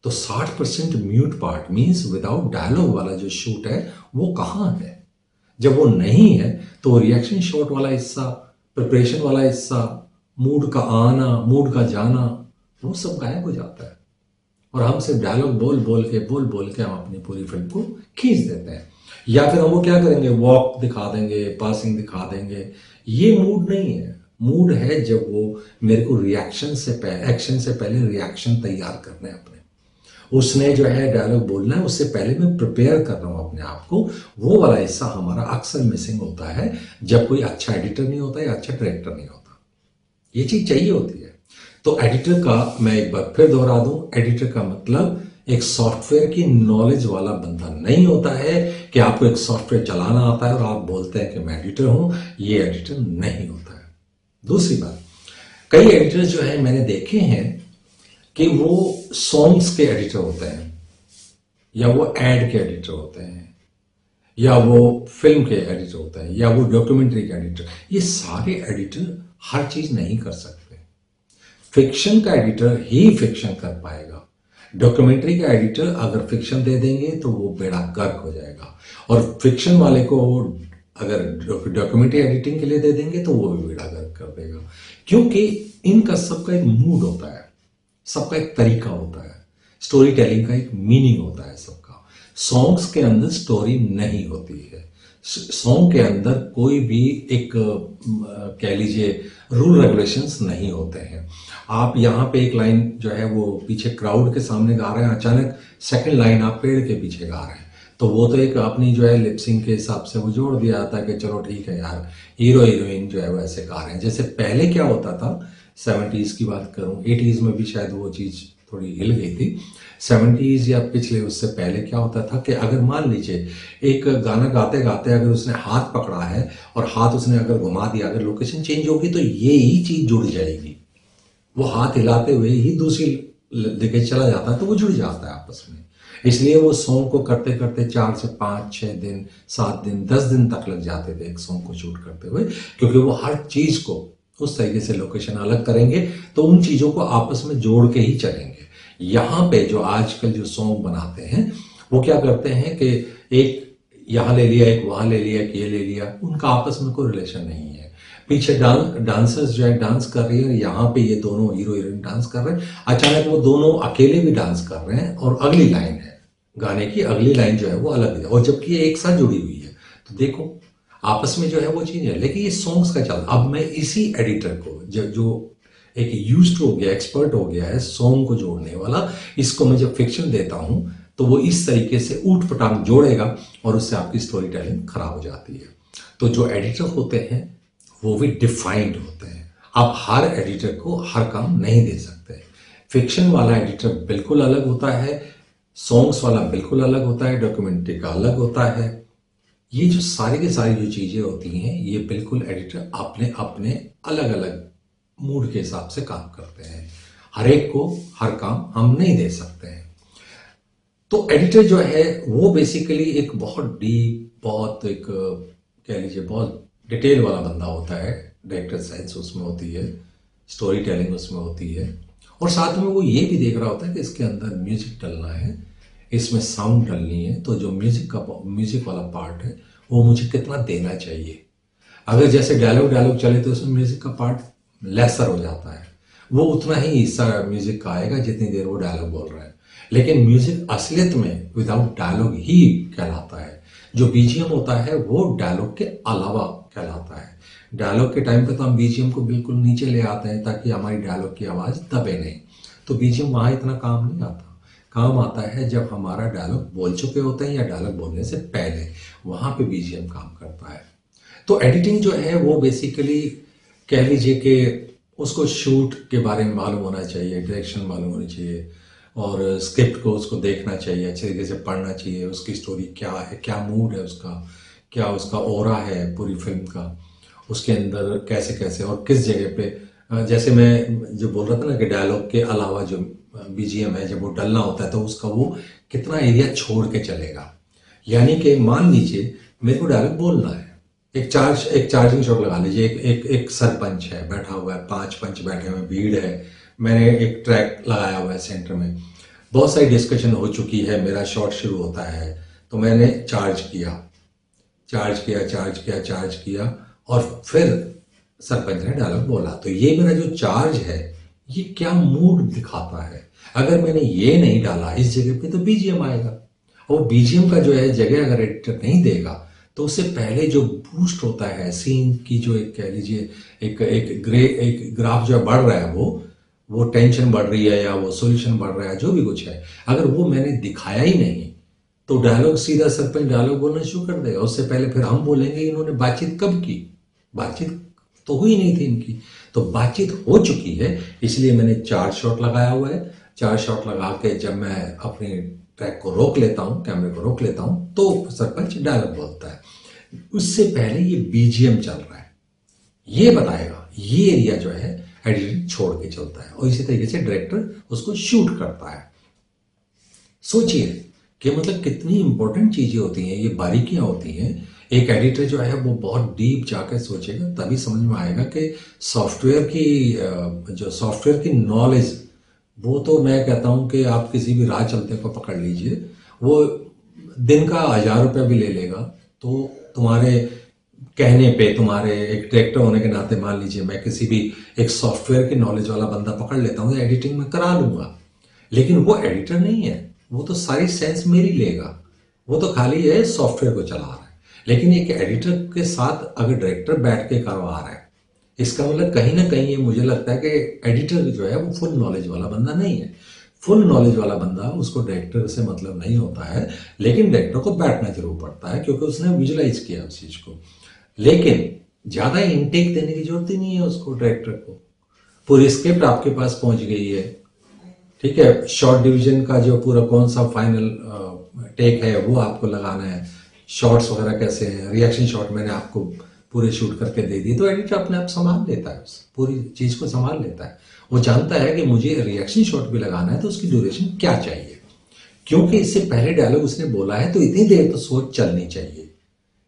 तो 60% mute part means without dialogue वाला जो शूट है वो कहाँ है? जब वो नहीं है तो रिएक्शन शॉट वाला हिस्सा, प्रिपरेशन वाला हिस्सा, मूड का आना, मूड का जाना, वो सब गायब हो जाता है और हम सिर्फ डायलॉग बोल बोल के हम अपनी पूरी फिल्म को खींच देते हैं। या फिर हम वो क्या करेंगे, वॉक दिखा देंगे, पासिंग दिखा देंगे। ये मूड नहीं है। मूड है जब वो मेरे को रिएक्शन से पहले, एक्शन से पहले रिएक्शन तैयार करने हैं अपने। उसने जो है डायलॉग बोलना है, उससे पहले मैं प्रिपेयर कर रहा हूँ अपने आप को। वो वाला हिस्सा हमारा अक्सर मिसिंग होता है जब कोई अच्छा एडिटर नहीं होता या अच्छा डायरेक्टर नहीं होता। ये चीज चाहिए होती है। तो एडिटर का मैं एक बार फिर दोहरा दूं, एडिटर का मतलब एक सॉफ्टवेयर की नॉलेज वाला बंदा नहीं होता है कि आपको एक सॉफ्टवेयर चलाना आता है और आप बोलते हैं कि मैं एडिटर हूं। ये एडिटर नहीं होता है। दूसरी बात, कई एडिटर जो है मैंने देखे हैं कि वो सॉन्ग्स के एडिटर होते हैं, या वो एड के एडिटर होते हैं, या वो फिल्म के एडिटर होते हैं, या वो डॉक्यूमेंट्री के एडिटर। ये सारे एडिटर हर चीज नहीं कर सकते। फिक्शन का एडिटर ही फिक्शन कर पाएगा। डॉक्यूमेंट्री का एडिटर अगर फिक्शन दे देंगे तो वो बेड़ा गर्क हो जाएगा, और फिक्शन वाले को अगर डॉक्यूमेंट्री एडिटिंग के लिए दे देंगे तो वो भी बेड़ा गर्क कर देगा। क्योंकि इनका सबका एक मूड होता है, सबका एक तरीका होता है, स्टोरी टेलिंग का एक मीनिंग होता है सबका। सॉन्ग्स के अंदर स्टोरी नहीं होती है। सॉन्ग के अंदर कोई भी एक कह लीजिए रूल रेगुलेशंस नहीं होते हैं। आप यहाँ पे एक लाइन जो है वो पीछे क्राउड के सामने गा रहे हैं, अचानक सेकंड लाइन आप पेड़ के पीछे गा रहे हैं, तो वो तो एक अपनी जो है लिपसिंग के हिसाब से वो जोड़ दिया जाता है कि चलो ठीक है यार, हीरो हीरोइन जो है वो ऐसे गा रहे हैं। जैसे पहले क्या होता था, 70s की बात करूं, 80s में भी शायद वो चीज़ थोड़ी हिल गई थी। 70s या पिछले उससे पहले क्या होता था कि अगर मान लीजिए एक गाना गाते गाते अगर उसने हाथ पकड़ा है और हाथ उसने अगर घुमा दिया, अगर लोकेशन चेंज होगी तो ये ही चीज़ जुड़ जाएगी। वो हाथ हिलाते हुए ही दूसरी दिखे चला जाता है तो वो जुड़ जाता है आपस में। इसलिए वो सॉन्ग को करते करते 4 से 5 6 दिन 7 दिन 10 दिन तक लग जाते थे एक सॉन्ग को शूट करते हुए, क्योंकि वो हर चीज़ को उस तरीके से लोकेशन अलग करेंगे तो उन चीज़ों को आपस में जोड़ के ही चलेंगे। यहाँ पे जो आजकल जो सॉन्ग बनाते हैं वो क्या करते हैं कि एक यहाँ ले लिया, एक वहाँ ले लिया, एक ये ले लिया, उनका आपस में कोई रिलेशन नहीं है। पीछे डांसर्स जो है डांस कर रही है, यहाँ पे ये दोनों हीरो हीरोइन डांस कर रहे हैं, अचानक वो दोनों अकेले भी डांस कर रहे हैं और अगली लाइन है गाने की, अगली लाइन जो है वो अलग है, और जबकि ये एक साथ जुड़ी हुई है। तो देखो आपस में जो है वो चीज है। लेकिन ये सॉन्ग्स का चल, अब मैं इसी एडिटर को जो एक यूज्ड हो गया, एक्सपर्ट हो गया है सॉन्ग को जोड़ने वाला, इसको मैं जब फिक्शन देता हूं तो वो इस तरीके से ऊट पटांग जोड़ेगा और उससे आपकी स्टोरी टेलिंग खराब हो जाती है। तो जो एडिटर होते हैं वो भी डिफाइंड होते हैं। आप हर एडिटर को हर काम नहीं दे सकते। फिक्शन वाला एडिटर बिल्कुल अलग होता है, सॉन्ग्स वाला बिल्कुल अलग होता है, डॉक्यूमेंट्री का अलग होता है। ये जो सारी की सारी जो चीजें होती हैं ये बिल्कुल एडिटर अपने अपने अलग अलग मूड के हिसाब से काम करते हैं। हर एक को हर काम हम नहीं दे सकते हैं। तो एडिटर जो है वो बेसिकली एक बहुत डीप, बहुत एक कह लीजिए बहुत डिटेल वाला बंदा होता है। डायरेक्टर सेंस उसमें होती है, स्टोरी टेलिंग उसमें होती है, और साथ में वो ये भी देख रहा होता है कि इसके अंदर म्यूजिक डलना है, इसमें साउंड डलनी है, तो जो म्यूजिक वाला पार्ट है वो मुझे कितना देना चाहिए। अगर जैसे डायलॉग चले तो उसमें म्यूजिक का पार्ट लेसर हो जाता है, वो उतना ही हिस्सा म्यूजिक का आएगा जितनी देर वो डायलॉग बोल रहा है। लेकिन म्यूजिक असलियत में विदाउट डायलॉग ही कहलाता है। जो बीजीएम होता है वो डायलॉग के अलावा कहलाता है। डायलॉग के टाइम पे तो हम बीजीएम को बिल्कुल नीचे ले आते हैं ताकि हमारी डायलॉग की आवाज़ दबे नहीं, तो बीजीएम वहाँ इतना काम नहीं आता। काम आता है जब हमारा डायलॉग बोल चुके होते हैं या डायलॉग बोलने से पहले, वहाँ पे बीजीएम काम करता है। तो एडिटिंग जो है वो बेसिकली कह लीजिए कि उसको शूट के बारे में मालूम होना चाहिए, डायरेक्शन मालूम होनी चाहिए, और स्क्रिप्ट को उसको देखना चाहिए, अच्छे तरीके से पढ़ना चाहिए, उसकी स्टोरी क्या है, क्या मूड है उसका, क्या उसका ओरा है पूरी फिल्म का, उसके अंदर कैसे कैसे और किस जगह पे। जैसे मैं जो बोल रहा था ना कि डायलॉग के अलावा जो बीजीएम है जब वो डलना होता है तो उसका वो कितना एरिया छोड़ के चलेगा। यानी कि मान लीजिए मेरे को डायलॉग बोलना है, एक चार्जिंग शॉट लगा लीजिए, एक सरपंच है बैठा हुआ है, 5 पंच बैठे हुए, भीड़ है, मैंने एक ट्रैक लगाया हुआ है सेंटर में, बहुत सारी डिस्कशन हो चुकी है, मेरा शॉट शुरू होता है तो मैंने चार्ज किया और फिर सरपंच ने डायलॉग बोला। तो ये मेरा जो चार्ज है ये क्या मूड दिखाता है। अगर मैंने ये नहीं डाला इस जगह पे तो बीजीएम आएगा, और बीजीएम का जो है जगह अगर एडिटर नहीं देगा तो उससे पहले जो बूस्ट होता है सीन की, जो एक कह लीजिए एक ग्राफ जो बढ़ रहा है, वो टेंशन बढ़ रही है या वो सॉल्यूशन बढ़ रहा है, जो भी कुछ है, अगर वो मैंने दिखाया ही नहीं तो डायलॉग सीधा सरपंच डायलॉग बोलना शुरू कर देगा। उससे पहले फिर हम बोलेंगे इन्होंने बातचीत कब की, बातचीत तो हुई नहीं थी इनकी। तो बातचीत हो चुकी है, इसलिए मैंने 4 शॉट लगाया हुआ है। 4 शॉट लगा के जब मैं अपने ट्रैक को रोक लेता हूँ, कैमरे को रोक लेता हूँ, तो सरपंच डायलॉग बोलता है। उससे पहले ये बीजीएम चल रहा है, ये बताएगा, ये एरिया जो है एडिटर छोड़ के चलता है, और इसी तरीके से डायरेक्टर उसको शूट करता है। सोचिए कि मतलब कितनी इंपॉर्टेंट चीजें होती हैं, ये बारीकियां होती हैं। एक एडिटर जो है वो बहुत डीप जाकर सोचेगा, तभी समझ में आएगा कि सॉफ्टवेयर की नॉलेज, वो तो मैं कहता हूं कि आप किसी भी राह चलते को पकड़ लीजिए, वो दिन का 1000 रुपया भी ले लेगा, तो तुम्हारे कहने पे, तुम्हारे एक डायरेक्टर होने के नाते मान लीजिए मैं किसी भी एक सॉफ्टवेयर की नॉलेज वाला बंदा पकड़ लेता हूँ, एडिटिंग में करा लूंगा, लेकिन वो एडिटर नहीं है, वो तो सारी सेंस मेरी लेगा, वो तो खाली है सॉफ्टवेयर को चला रहा है। लेकिन एक एडिटर के साथ अगर डायरेक्टर बैठ के करवा रहा है, इसका मतलब कहीं ना कहीं ये मुझे लगता है कि एडिटर जो है वो फुल नॉलेज वाला बंदा नहीं है। फुल नॉलेज वाला बंदा, उसको डायरेक्टर से मतलब नहीं होता है, लेकिन डायरेक्टर को बैठना जरूर पड़ता है क्योंकि उसने विजुलाइज किया उस चीज को। लेकिन ज्यादा इनटेक देने की जरूरत ही नहीं है उसको, डायरेक्टर को पूरी स्क्रिप्ट आपके पास पहुंच गई है, ठीक है, शॉर्ट डिवीजन का जो पूरा कौन सा फाइनल टेक है वो आपको लगाना है, शॉट्स वगैरह कैसे हैं, रिएक्शन शॉट मैंने आपको पूरे शूट करके दे दिए, तो एडिटर अपने आप संभाल लेता है, पूरी चीज को संभाल लेता है। वो जानता है कि मुझे रिएक्शन शॉट भी लगाना है तो उसकी ड्यूरेशन क्या चाहिए, क्योंकि इससे पहले डायलॉग उसने बोला है तो इतनी देर तो सोच चलनी चाहिए,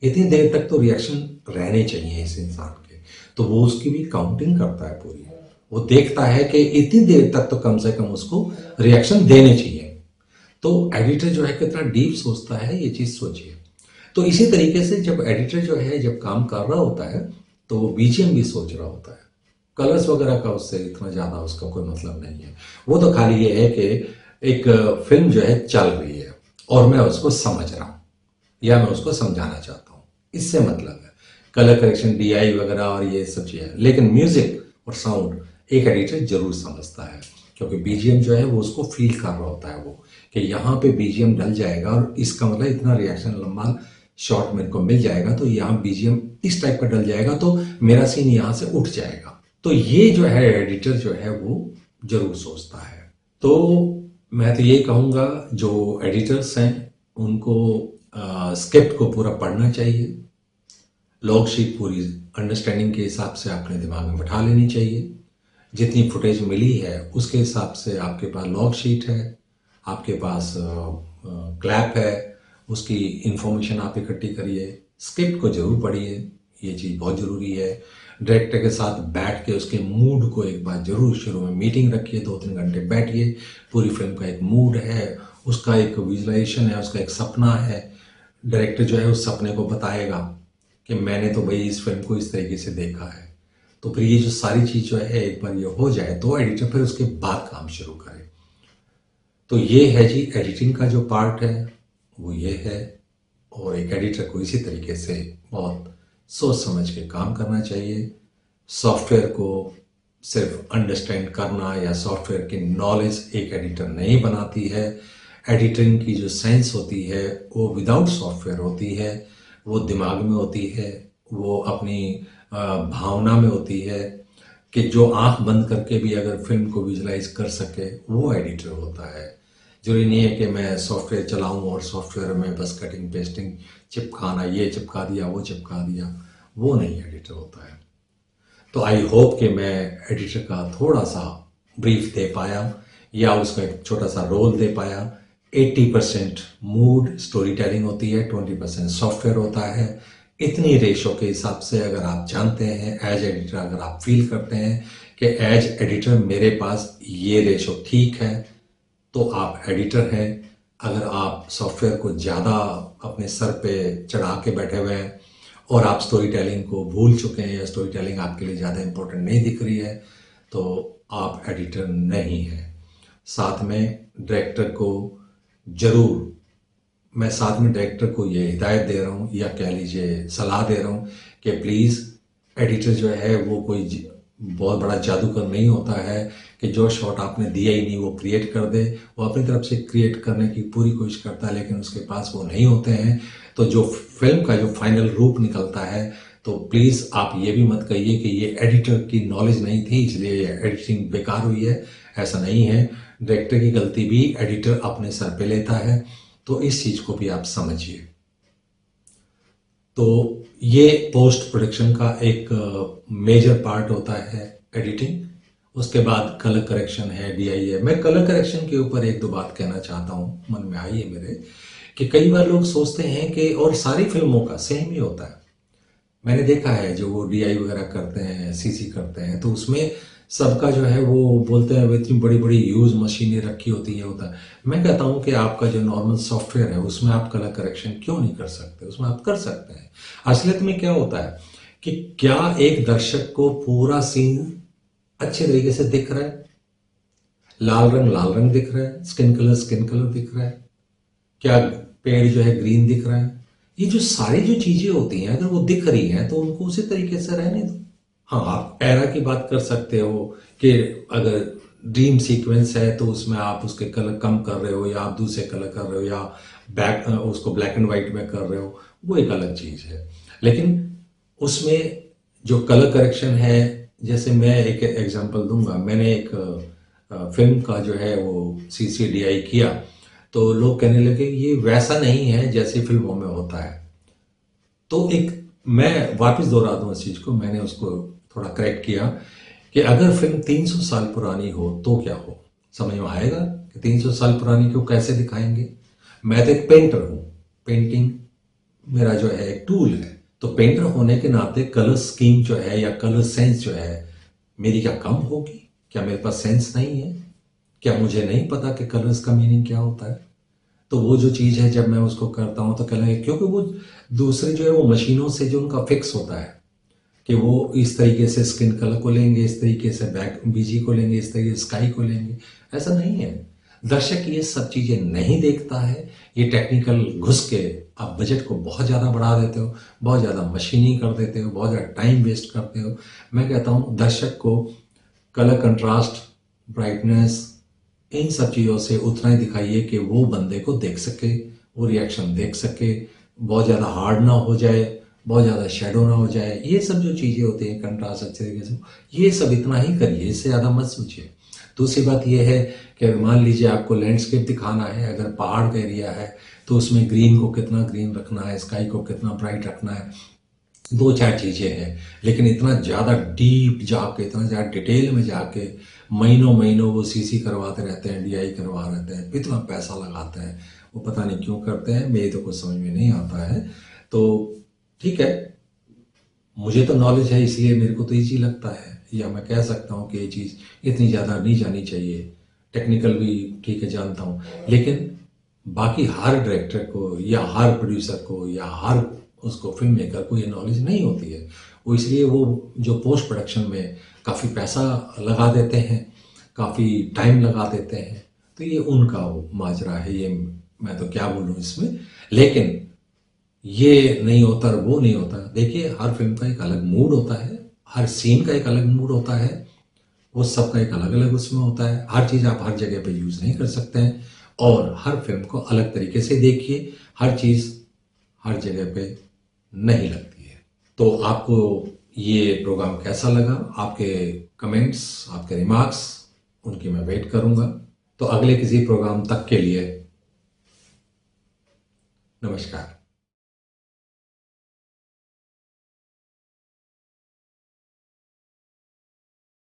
इतनी देर तक तो रिएक्शन रहने चाहिए इस इंसान के, तो वो उसकी भी काउंटिंग करता है पूरी, वो देखता है कि इतनी देर तक तो कम से कम उसको रिएक्शन देने चाहिए। तो एडिटर जो है कितना डीप सोचता है, ये चीज सोचिए। तो इसी तरीके से जब एडिटर जो है जब काम कर रहा होता है तो वो बीजीएम भी सोच रहा होता है, कलर्स वगैरह का उससे इतना ज्यादा उसका कोई मतलब नहीं है, वो तो खाली ये है कि एक फिल्म जो है चल रही है और मैं उसको समझ रहा हूं या मैं उसको समझाना चाहता हूं, इससे मतलब है कलर करेक्शन, डीआई वगैरह और ये सब चीजें। लेकिन म्यूजिक और साउंड एक एडिटर जरूर समझता है, क्योंकि बीजीएम जो है वो उसको फील कर रहा होता है, वो कि यहाँ पे बीजीएम डल जाएगा और इसका मतलब इतना रिएक्शन लंबा शॉट मेरे को मिल जाएगा, तो यहाँ बीजीएम इस टाइप का डल जाएगा तो मेरा सीन यहाँ से उठ जाएगा। तो ये जो है एडिटर जो है वो जरूर सोचता है। तो मैं तो ये कहूँगा जो एडिटर्स हैं उनको स्क्रिप्ट को पूरा पढ़ना चाहिए, लॉग शीट पूरी अंडरस्टैंडिंग के हिसाब से अपने दिमाग में बैठा लेनी चाहिए, जितनी फुटेज मिली है उसके हिसाब से आपके पास लॉग शीट है, आपके पास क्लैप है, उसकी इंफॉर्मेशन आप इकट्ठी करिए, स्क्रिप्ट को जरूर पढ़िए, ये चीज़ बहुत ज़रूरी है। डायरेक्टर के साथ बैठ के उसके मूड को एक बार जरूर शुरू में मीटिंग रखिए, 2-3 घंटे बैठिए, पूरी फिल्म का एक मूड है, उसका एक विजुलाइजेशन है, उसका एक सपना है, डायरेक्टर जो है उस सपने को बताएगा कि मैंने तो भाई इस फिल्म को इस तरीके से देखा है। तो फिर ये जो सारी चीज़ जो है एक बार ये हो जाए तो एडिटर फिर उसके बाद काम शुरू करे। तो ये है जी एडिटिंग का जो पार्ट है वो ये है, और एक एडिटर को इसी तरीके से बहुत सोच समझ के काम करना चाहिए। सॉफ्टवेयर को सिर्फ अंडरस्टैंड करना या सॉफ्टवेयर की नॉलेज एक एडिटर नहीं बनाती है। एडिटिंग की जो सेंस होती है वो विदाउट सॉफ्टवेयर होती है, वो दिमाग में होती है, वो अपनी भावना में होती है, कि जो आंख बंद करके भी अगर फिल्म को विजुलाइज कर सके वो एडिटर होता है। जरूरी नहीं है कि मैं सॉफ्टवेयर चलाऊं और सॉफ्टवेयर में बस कटिंग पेस्टिंग चिपकाना, ये चिपका दिया वो चिपका दिया, वो नहीं एडिटर होता है। तो आई होप कि मैं एडिटर का थोड़ा सा ब्रीफ दे पाया या उसका एक छोटा सा रोल दे पाया। 80% मूड स्टोरी टेलिंग होती है, 20% सॉफ्टवेयर होता है। इतनी रेशो के हिसाब से अगर आप जानते हैं एज एडिटर, अगर आप फील करते हैं कि एज एडिटर मेरे पास ये रेशो ठीक है, तो आप एडिटर हैं। अगर आप सॉफ्टवेयर को ज़्यादा अपने सर पे चढ़ा के बैठे हुए हैं और आप स्टोरी टेलिंग को भूल चुके हैं या स्टोरी टेलिंग आपके लिए ज़्यादा इम्पोर्टेंट नहीं दिख रही है, तो आप एडिटर नहीं हैं। साथ में डायरेक्टर को ज़रूर, मैं साथ में डायरेक्टर को ये हिदायत दे रहा हूँ या कह लीजिए सलाह दे रहा हूँ कि प्लीज़ एडिटर जो है वो कोई बहुत बड़ा जादूगर नहीं होता है कि जो शॉट आपने दिया ही नहीं वो क्रिएट कर दे। वो अपनी तरफ से क्रिएट करने की पूरी कोशिश करता है, लेकिन उसके पास वो नहीं होते हैं। तो जो फिल्म का जो फाइनल रूप निकलता है, तो प्लीज़ आप ये भी मत कहिए कि ये एडिटर की नॉलेज नहीं थी इसलिए ये एडिटिंग बेकार हुई है। ऐसा नहीं है, डायरेक्टर की गलती भी एडिटर अपने सर पे लेता है। तो इस चीज़ को भी आप समझिए। तो ये पोस्ट प्रोडक्शन का एक मेजर पार्ट होता है एडिटिंग। उसके बाद कलर करेक्शन है, डीआई है। मैं कलर करेक्शन के ऊपर एक दो बात कहना चाहता हूँ, मन में आई है मेरे, कि कई बार लोग सोचते हैं कि, और सारी फिल्मों का सेम ही होता है, मैंने देखा है जो वो डीआई वगैरह करते हैं, सीसी करते हैं, तो उसमें सबका जो है वो बोलते हैं इतनी बड़ी बड़ी यूज मशीनें रखी होती है होता है। मैं कहता हूँ कि आपका जो नॉर्मल सॉफ्टवेयर है उसमें आप कलर करेक्शन क्यों नहीं कर सकते? उसमें आप कर सकते हैं। असलियत में क्या होता है कि क्या एक दर्शक को पूरा सीन अच्छे तरीके से दिख रहा है? लाल रंग दिख रहा है, स्किन कलर दिख रहा है, क्या पेड़ जो है ग्रीन दिख रहा है? ये जो सारी जो चीजें होती हैं अगर वो दिख रही हैं तो उनको उसी तरीके से रहने दो। हाँ, आप एरा की बात कर सकते हो कि अगर ड्रीम सीक्वेंस है तो उसमें आप उसके कलर कम कर रहे हो या आप दूसरे कलर कर रहे हो या उसको ब्लैक एंड वाइट में कर रहे हो, वो एक अलग चीज है। लेकिन उसमें जो कलर करेक्शन है, जैसे मैं एक एग्जांपल दूंगा, मैंने एक फिल्म का जो है वो CCDI किया, तो लोग कहने लगे ये वैसा नहीं है जैसे फिल्मों में होता है। तो एक मैं वापस दोहरा दूं इस चीज को, मैंने उसको थोड़ा करेक्ट किया कि अगर फिल्म 300 साल पुरानी हो तो क्या हो? समझ में आएगा कि 300 साल पुरानी को कैसे दिखाएंगे? मैं तो एक पेंटर हूं, पेंटिंग मेरा जो है एक टूल है, तो पेंटर होने के नाते कलर स्कीम जो है या कलर सेंस जो है मेरी क्या कम होगी? क्या मेरे पास सेंस नहीं है? क्या मुझे नहीं पता कि कलर्स का मीनिंग क्या होता है? तो वो जो चीज़ है जब मैं उसको करता हूँ तो कह लगे, क्योंकि वो दूसरे जो है वो मशीनों से जो उनका फिक्स होता है कि वो इस तरीके से स्किन कलर को लेंगे, इस तरीके से बैक बीजी को लेंगे, इस तरीके से स्काई को लेंगे। ऐसा नहीं है। दर्शक ये सब चीज़ें नहीं देखता है। ये टेक्निकल घुस के आप बजट को बहुत ज़्यादा बढ़ा देते हो, बहुत ज़्यादा मशीनिंग कर देते हो, बहुत ज़्यादा टाइम वेस्ट करते हो। मैं कहता हूँ दर्शक को कलर कंट्रास्ट, ब्राइटनेस, इन सब चीज़ों से उतना ही दिखाइए कि वो बंदे को देख सके, वो रिएक्शन देख सके, बहुत ज़्यादा हार्ड ना हो जाए, बहुत ज़्यादा शेडो ना हो जाए। ये सब जो चीज़ें होती हैं कंट्रास्ट अच्छे तरीके से, ये सब इतना ही करिए, इससे ज़्यादा मत सोचिए। दूसरी बात ये है कि अगर मान लीजिए आपको लैंडस्केप दिखाना है, अगर पहाड़ का एरिया है तो उसमें ग्रीन को कितना ग्रीन रखना है, स्काई को कितना ब्राइट रखना है, दो चार चीज़ें हैं। लेकिन इतना ज़्यादा डीप जाके, इतना ज़्यादा डिटेल में जाके महीनों महीनों वो सीसी करवाते रहते हैं, डीआई करवा रहते हैं, इतना पैसा लगाते हैं, वो पता नहीं क्यों करते हैं, मेरी तो कुछ समझ में नहीं आता है। तो ठीक है, मुझे तो नॉलेज है इसलिए मेरे को तो ईजी लगता है, या मैं कह सकता हूँ कि ये चीज़ इतनी ज़्यादा नहीं जानी चाहिए। टेक्निकल भी ठीक है जानता हूँ, लेकिन बाकी हर डायरेक्टर को या हर प्रोड्यूसर को या हर उसको फिल्म मेकर को ये नॉलेज नहीं होती है। वो इसलिए वो जो पोस्ट प्रोडक्शन में काफ़ी पैसा लगा देते हैं, काफ़ी टाइम लगा देते हैं, तो ये उनका वो माजरा है, ये मैं तो क्या बोलूँ इसमें। लेकिन ये नहीं होता और वो नहीं होता। देखिए हर फिल्म का एक अलग मूड होता है, हर सीन का एक अलग मूड होता है, वो सबका एक अलग अलग उसमें होता है। हर चीज़ आप हर जगह पे यूज़ नहीं कर सकते हैं, और हर फिल्म को अलग तरीके से देखिए। हर चीज़ हर जगह पे नहीं लगती है। तो आपको ये प्रोग्राम कैसा लगा? आपके कमेंट्स, आपके रिमार्क्स, उनकी मैं वेट करूंगा। तो अगले किसी प्रोग्राम तक के लिए नमस्कार।